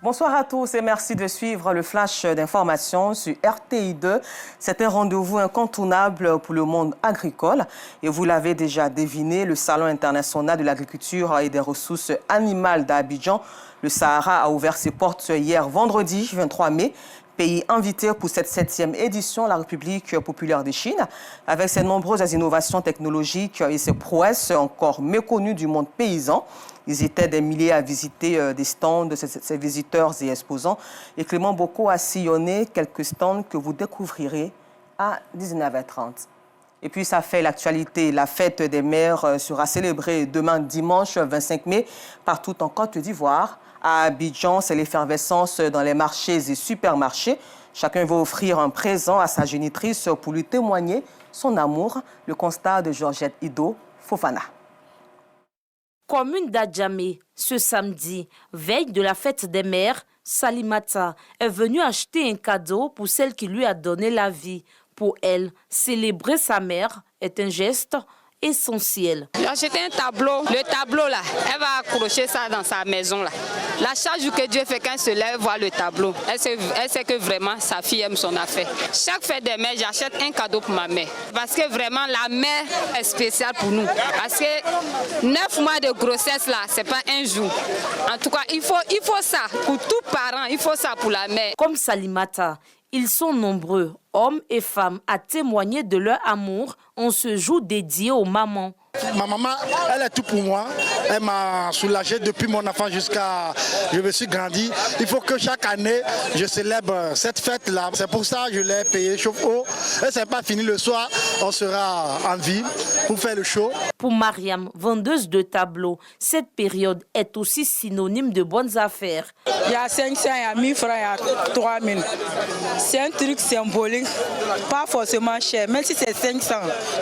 Bonsoir à tous et merci de suivre le flash d'information sur RTI2. C'est un rendez-vous incontournable pour le monde agricole. Et vous l'avez déjà deviné, le Salon international de l'agriculture et des ressources animales d'Abidjan, le Sahara, a ouvert ses portes hier vendredi 23 mai. Pays invité pour cette 7e édition, la République populaire de Chine, avec ses nombreuses innovations technologiques et ses prouesses encore méconnues du monde paysan. Ils étaient des milliers à visiter des stands de ces visiteurs et exposants. Et Clément Boko a sillonné quelques stands que vous découvrirez à 19h30. Et puis, ça fait l'actualité. La fête des mères sera célébrée demain, dimanche 25 mai, partout en Côte d'Ivoire. À Abidjan, c'est l'effervescence dans les marchés et supermarchés. Chacun va offrir un présent à sa génitrice pour lui témoigner son amour. Le constat de Georgette Ido Fofana. Commune d'Adjamé, ce samedi, veille de la fête des mères, Salimata est venue acheter un cadeau pour celle qui lui a donné la vie. Pour elle, célébrer sa mère est un geste essentiel. J'ai acheté un tableau. Le tableau là, elle va accrocher ça dans sa maison là. La charge que Dieu fait quand elle se lève voir le tableau, elle sait que vraiment sa fille aime son affaire. Chaque fête des mères, j'achète un cadeau pour ma mère. Parce que vraiment la mère est spéciale pour nous. Parce que 9 mois de grossesse là, c'est pas un jour. En tout cas, il faut ça pour tout parent, il faut ça pour la mère. Comme Salimata, ils sont nombreux, hommes et femmes, à témoigner de leur amour en ce jour dédié aux mamans. Ma maman, elle est tout pour moi. Elle m'a soulagé depuis mon enfant jusqu'à... Je me suis grandi. Il faut que chaque année, je célèbre cette fête-là. C'est pour ça que je l'ai payé chauffe-eau. Et c'est pas fini le soir, on sera en vie pour faire le show. Pour Mariam, vendeuse de tableaux, cette période est aussi synonyme de bonnes affaires. Il y a 500, il y a 1000 francs, il y a 3000. C'est un truc symbolique, pas forcément cher. Même si c'est 500,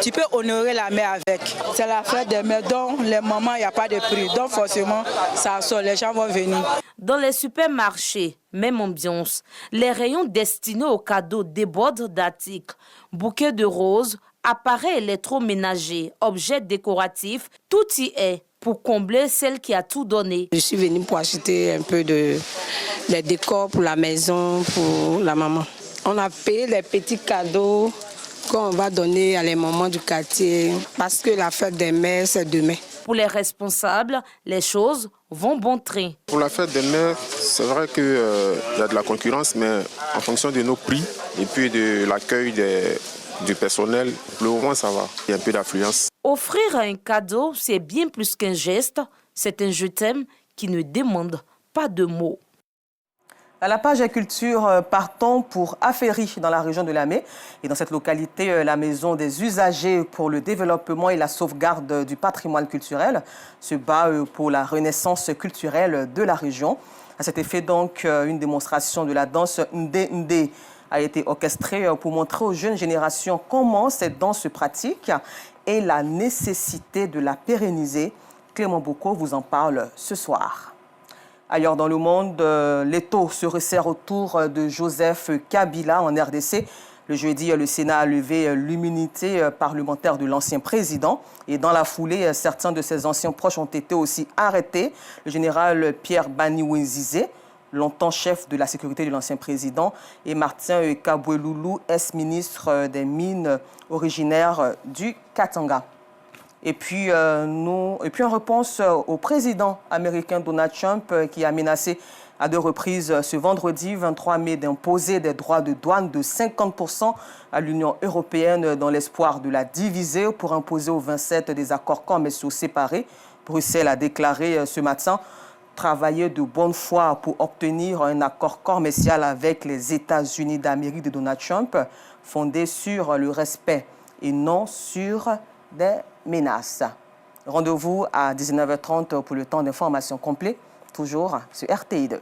tu peux honorer la mère avec. C'est la fête des mères, donc les mamans, il n'y a pas de prix. Donc forcément, ça sort, les gens vont venir. Dans les supermarchés, même ambiance. Les rayons destinés aux cadeaux débordent d'articles. Bouquets de roses, appareils électroménagers, objets décoratifs, tout y est pour combler celle qui a tout donné. Je suis venue pour acheter un peu de décors pour la maison, pour la maman. On a payé les petits cadeaux qu'on va donner à les mamans du quartier parce que la fête des mères, c'est demain. Pour les responsables, les choses vont bon train. Pour la fête des mères, c'est vrai qu'il y a de la concurrence, mais en fonction de nos prix et puis de l'accueil du personnel, pour le moment, ça va. Il y a un peu d'affluence. Offrir un cadeau, c'est bien plus qu'un geste. C'est un je t'aime qui ne demande pas de mots. À la page culture, partons pour Aféry, dans la région de Lamé. Et dans cette localité, la maison des usagers pour le développement et la sauvegarde du patrimoine culturel se bat pour la renaissance culturelle de la région. À cet effet, donc, une démonstration de la danse Ndé Ndé a été orchestrée pour montrer aux jeunes générations comment cette danse se pratique et la nécessité de la pérenniser. Clément Boko vous en parle ce soir. Ailleurs dans le monde, l'étau se resserre autour de Joseph Kabila en RDC. Le jeudi, le Sénat a levé l'immunité parlementaire de l'ancien président. Et dans la foulée, certains de ses anciens proches ont été aussi arrêtés. Le général Pierre Bani-Wenzizé, longtemps chef de la sécurité de l'ancien président, et Martin Kaboueloulou, ex-ministre des Mines originaire du Katanga. Et puis en réponse au président américain Donald Trump qui a menacé à 2 reprises ce vendredi 23 mai d'imposer des droits de douane de 50% à l'Union européenne dans l'espoir de la diviser pour imposer aux 27 des accords commerciaux séparés. Bruxelles a déclaré ce matin travailler de bonne foi pour obtenir un accord commercial avec les États-Unis d'Amérique de Donald Trump fondé sur le respect et non sur des menaces. Rendez-vous à 19h30 pour le temps d'information complet, toujours sur RTI2.